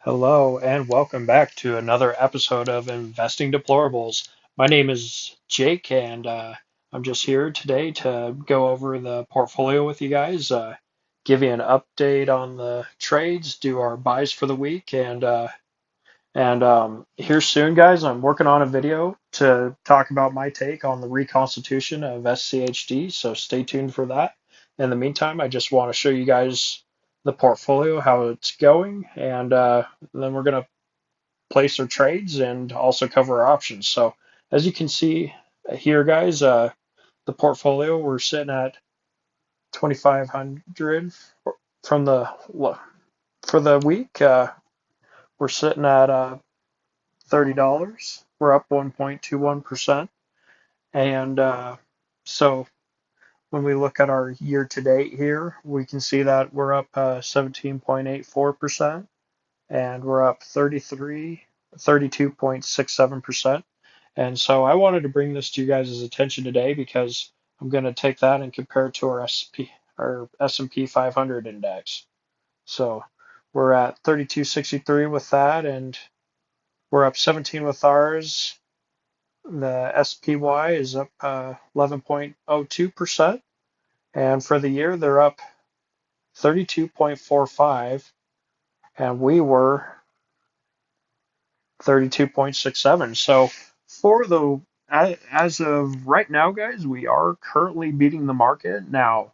Hello and welcome back to another episode of Investing Deplorables. My name is Jake and I'm just here today to go over the portfolio with you guys, give you an update on the trades, do our buys for the week, and here soon, guys, I'm working on a video to talk about my take on the reconstitution of SCHD, so stay tuned for that. In the meantime, I just want to show you guys the portfolio, how it's going, and then we're going to place our trades and also cover our options. So as you can see here, guys, the portfolio, we're sitting at 2,500 from the for the week. We're sitting at $30. We're up 1.21%. And so when we look at our year to date here, we can see that we're up 17.84%, and we're up 32.67%. And so I wanted to bring this to you guys' attention today because I'm going to take that and compare it to our S&P 500 index. So we're at 3263 with that, and we're up 17 with ours. The SPY is up 11.02%, and for the year they're up 32.45, and we were 32.67. So for the as of right now, guys, we are currently beating the market. Now,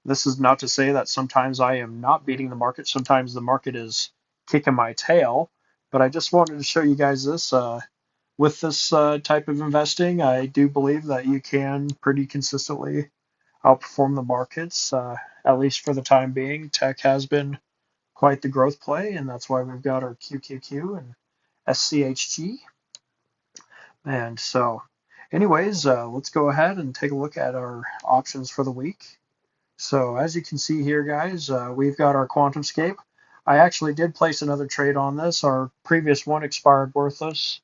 this is not to say that sometimes I am not beating the market. Sometimes the market is kicking my tail, but I just wanted to show you guys this. With this type of investing, I do believe that you can pretty consistently outperform the markets, at least for the time being. Tech has been quite the growth play, and that's why we've got our QQQ and SCHG. And so, anyways, let's go ahead and take a look at our options for the week. So, as you can see here, guys, we've got our QuantumScape. I actually did place another trade on this. Our previous one expired worthless.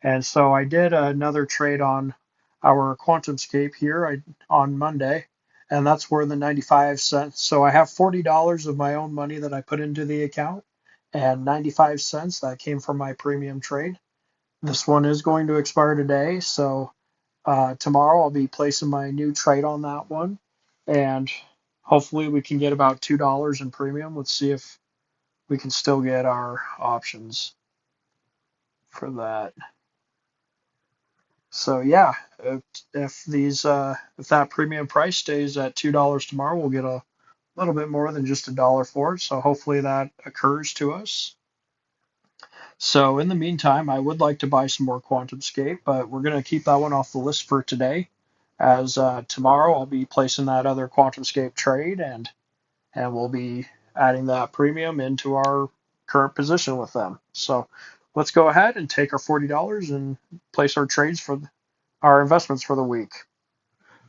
And so I did another trade on our QuantumScape here on Monday, and that's where the 95 cents. So I have $40 of my own money that I put into the account, and 95 cents that came from my premium trade. This one is going to expire today, so tomorrow I'll be placing my new trade on that one, and hopefully we can get about $2 in premium. Let's see if we can still get our options for that. So yeah, if that premium price stays at $2 tomorrow, we'll get a little bit more than just $1 for it. So hopefully that occurs to us. So in the meantime, I would like to buy some more QuantumScape, but we're going to keep that one off the list for today, as tomorrow I'll be placing that other QuantumScape trade, and we'll be adding that premium into our current position with them. So let's go ahead and take our $40 and place our trades for our investments for the week.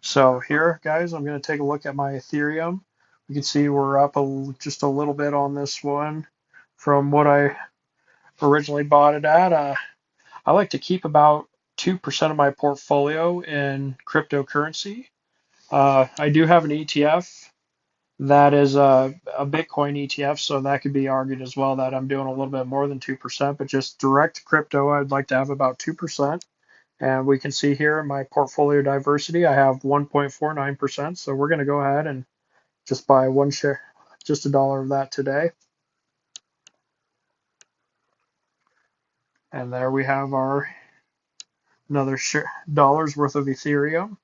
So here, guys, I'm going to take a look at my Ethereum. You can see we're up just a little bit on this one from what I originally bought it at. I like to keep about 2% of my portfolio in cryptocurrency. I do have an ETF that is a Bitcoin ETF, so that could be argued as well that I'm doing a little bit more than 2%, but just direct crypto, I'd like to have about 2%. And we can see here in my portfolio diversity, I have 1.49%. So we're going to go ahead and just buy one share, just $1 of that today. And there we have our another dollars worth of Ethereum.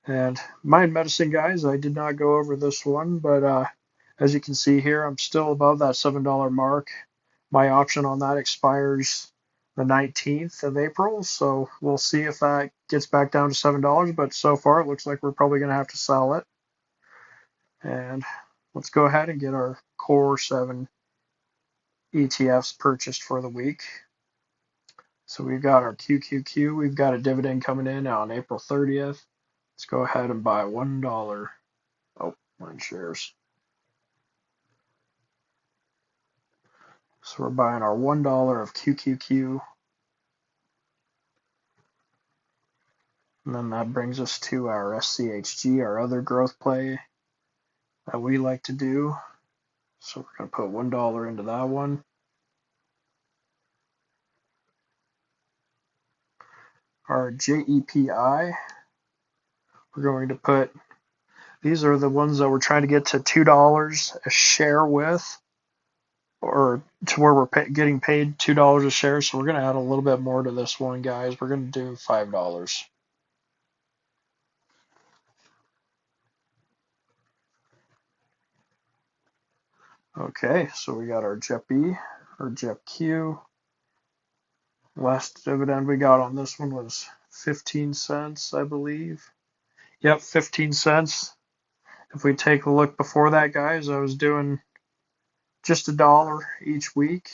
And mind medicine, guys, I did not go over this one, but as you can see here, I'm still above that $7 mark. My option on that expires the 19th of April, so we'll see if that gets back down to $7, but so far it looks like we're probably going to have to sell it. And let's go ahead and get our Core 7 ETFs purchased for the week. So we've got our QQQ. We've got a dividend coming in on April 30th. Let's go ahead and buy $1. Oh, 1 shares. So we're buying our $1 of QQQ. And then that brings us to our SCHG, our other growth play that we like to do. So we're going to put $1 into that one. Our JEPI, we're going to put, these are the ones that we're trying to get to $2 a share with, or to where we're getting paid $2 a share. So we're going to add a little bit more to this one, guys. We're going to do $5. Okay, so we got our JEP-E, or JEP-Q. Last dividend we got on this one was 15 cents, I believe. Yep, 15 cents. If we take a look before that, guys, I was doing just $1 each week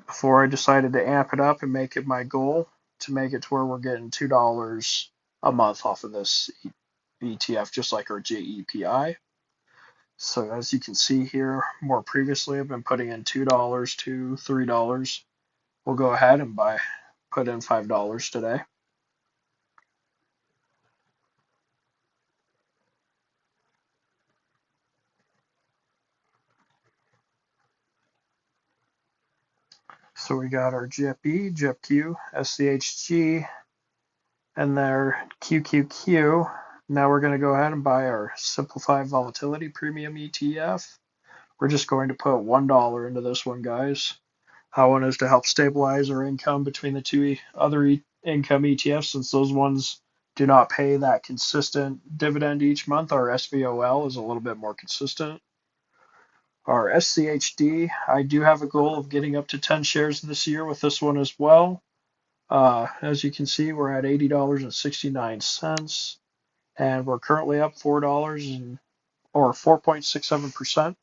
before I decided to amp it up and make it my goal to make it to where we're getting $2 a month off of this ETF, just like our JEPI. So as you can see here, more previously, I've been putting in $2 to $3. We'll go ahead and put in $5 today. So we got our JEP-E, JEP-Q, SCHG, and their QQQ. Now we're going to go ahead and buy our Simplified Volatility Premium ETF. We're just going to put $1 into this one, guys. That one is to help stabilize our income between the two other income ETFs, since those ones do not pay that consistent dividend each month. Our SVOL is a little bit more consistent. Our SCHD, I do have a goal of getting up to 10 shares this year with this one as well. As you can see, we're at $80.69, and we're currently up $4 or 4.67%.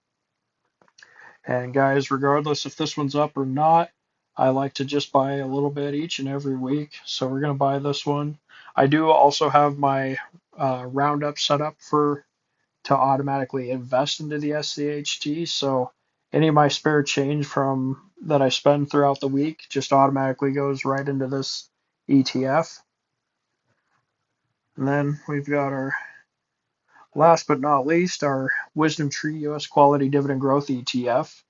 And guys, regardless if this one's up or not, I like to just buy a little bit each and every week. So we're going to buy this one. I do also have my roundup set up to automatically invest into the SCHT. So any of my spare change from that I spend throughout the week just automatically goes right into this ETF. And then we've got our last but not least, our Wisdom Tree US Quality Dividend Growth ETF.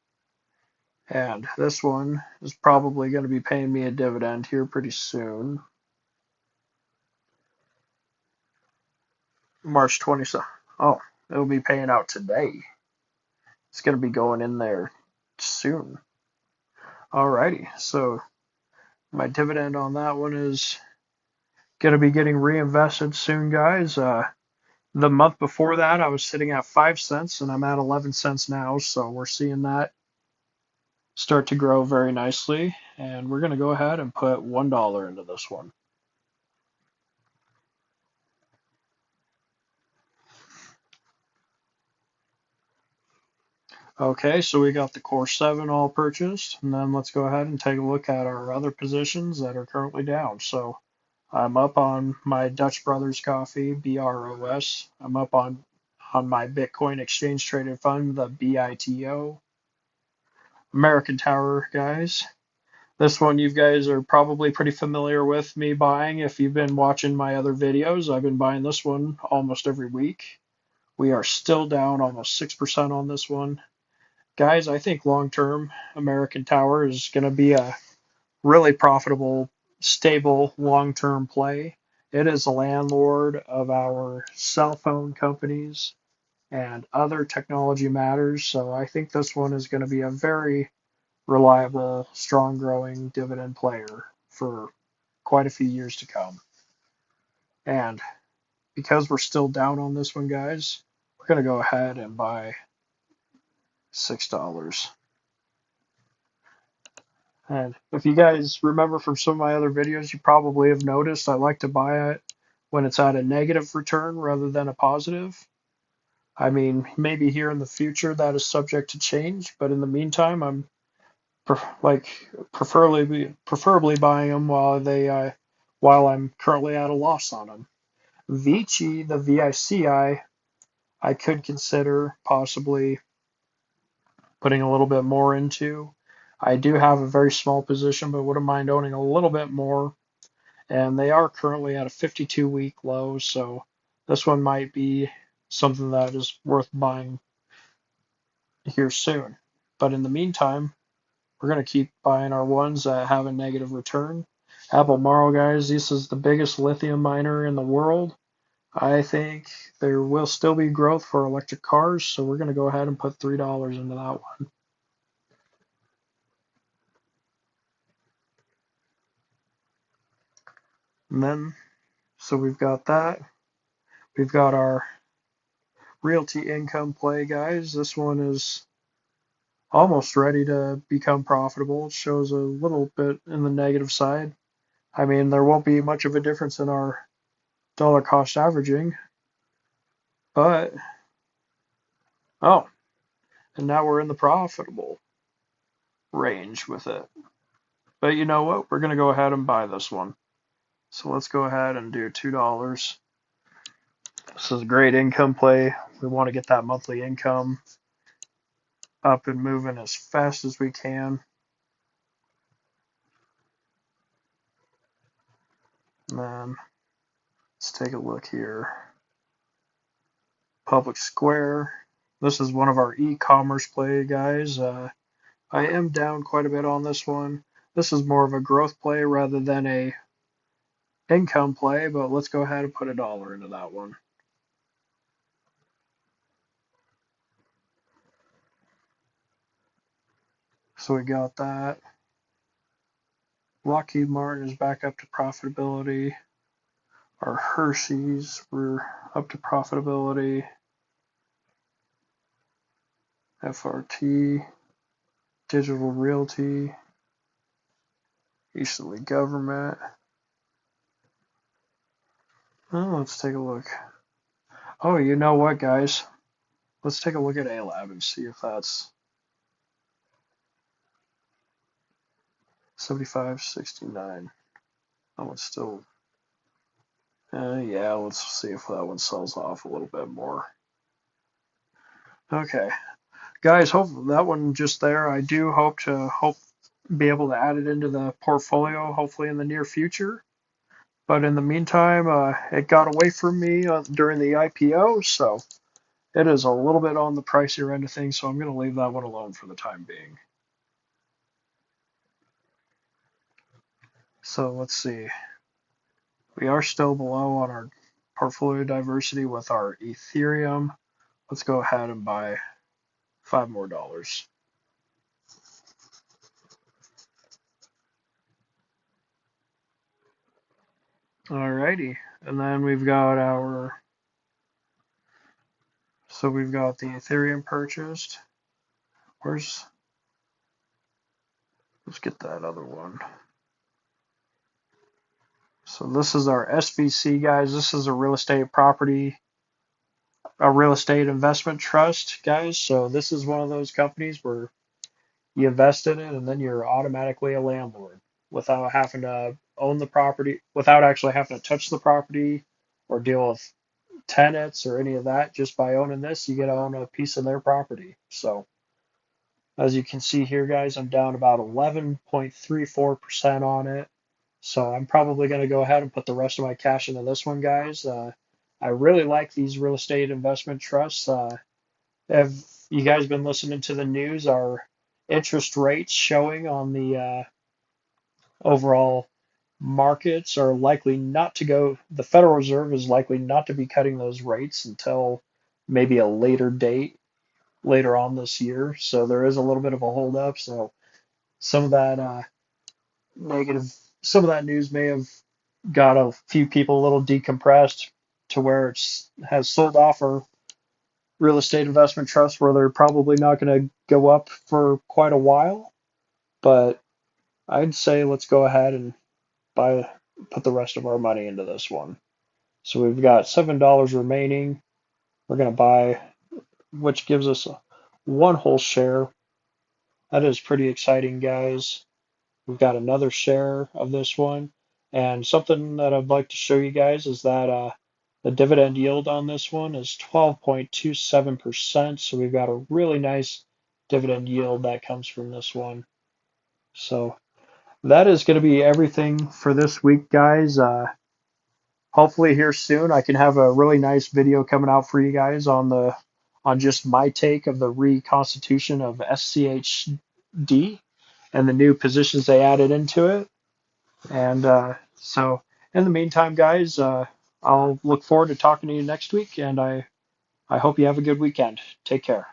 And this one is probably going to be paying me a dividend here pretty soon. March 27th. Oh, it'll be paying out today. It's going to be going in there soon. Alrighty, so my dividend on that one is going to be getting reinvested soon, guys. The month before that, I was sitting at 5 cents, and I'm at 11 cents now, so we're seeing that start to grow very nicely. And we're going to go ahead and put $1 into this one. Okay, so we got the Core 7 all purchased, and then let's go ahead and take a look at our other positions that are currently down. So I'm up on my Dutch Brothers Coffee, BROS. I'm up on my Bitcoin Exchange Traded Fund, the BITO. American Tower, guys. This one you guys are probably pretty familiar with me buying if you've been watching my other videos. I've been buying this one almost every week. We are still down almost 6% on this one. Guys, I think long term, American Tower is going to be a really profitable, stable, long term play. It is the landlord of our cell phone companies and other technology matters. So I think this one is going to be a very reliable, strong growing dividend player for quite a few years to come. And because we're still down on this one, guys, we're going to go ahead and buy $6. And if you guys remember from some of my other videos, you probably have noticed I like to buy it when it's at a negative return rather than a positive. I mean, maybe here in the future that is subject to change, but in the meantime, I'm preferably buying them while I'm currently at a loss on them. Vici, the I could consider possibly putting a little bit more into. I do have a very small position, but wouldn't mind owning a little bit more. And they are currently at a 52-week low, so this one might be something that is worth buying here soon. But in the meantime, we're going to keep buying our ones that have a negative return. Albemarle, guys, this is the biggest lithium miner in the world. I think there will still be growth for electric cars, so we're going to go ahead and put $3 into that one. And then, so we've got that. We've got our realty income play, guys. This one is almost ready to become profitable. It shows a little bit in the negative side. I mean, there won't be much of a difference in our dollar cost averaging, but oh, and now we're in the profitable range with it. But you know what? We're going to go ahead and buy this one. So let's go ahead and do $2. This is a great income play. We want to get that monthly income up and moving as fast as we can. And then let's take a look here. Public Square. This is one of our e-commerce play, guys. I am down quite a bit on this one. This is more of a growth play rather than a income play, but let's go ahead and put $1 into that one. So we got that. Lockheed Martin is back up to profitability. Our Hershey's, we're up to profitability. FRT, Digital Realty, Easterly Government. Oh, let's take a look. Oh, you know what, guys? Let's take a look at A-Lab and see if that's 75.69. Oh, it's still. Yeah, let's see if that one sells off a little bit more. Okay, guys, hope that one just there. I do hope to be able to add it into the portfolio, hopefully in the near future. But in the meantime, it got away from me during the IPO, so it is a little bit on the pricier end of things. So I'm going to leave that one alone for the time being. So let's see. We are still below on our portfolio diversity with our Ethereum. Let's go ahead and buy $5 more. Alrighty, and then we've got we've got the Ethereum purchased. Let's get that other one. So this is our SVC, guys. This is a real estate investment trust, guys. So this is one of those companies where you invest in it and then you're automatically a landlord without having to own the property, without actually having to touch the property or deal with tenants or any of that. Just by owning this, you get to own a piece of their property. So as you can see here, guys, I'm down about 11.34% on it. So I'm probably going to go ahead and put the rest of my cash into this one, guys. I really like these real estate investment trusts. Have you guys been listening to the news? Our interest rates showing on the overall markets are likely not to go. The Federal Reserve is likely not to be cutting those rates until maybe a later date later on this year. So there is a little bit of a hold up. So some of that negative, some of that news may have got a few people a little decompressed to where it's has sold off our real estate investment trusts where they're probably not going to go up for quite a while. But I'd say let's go ahead and put the rest of our money into this one. So we've got $7 remaining. We're going to buy, which gives us one whole share. That is pretty exciting, guys. We've got another share of this one. And something that I'd like to show you guys is that the dividend yield on this one is 12.27%. So we've got a really nice dividend yield that comes from this one. So that is going to be everything for this week, guys. Hopefully here soon I can have a really nice video coming out for you guys on the on just my take of the reconstitution of SCHD and the new positions they added into it. And so, in the meantime, guys, I'll look forward to talking to you next week, and I hope you have a good weekend. Take care.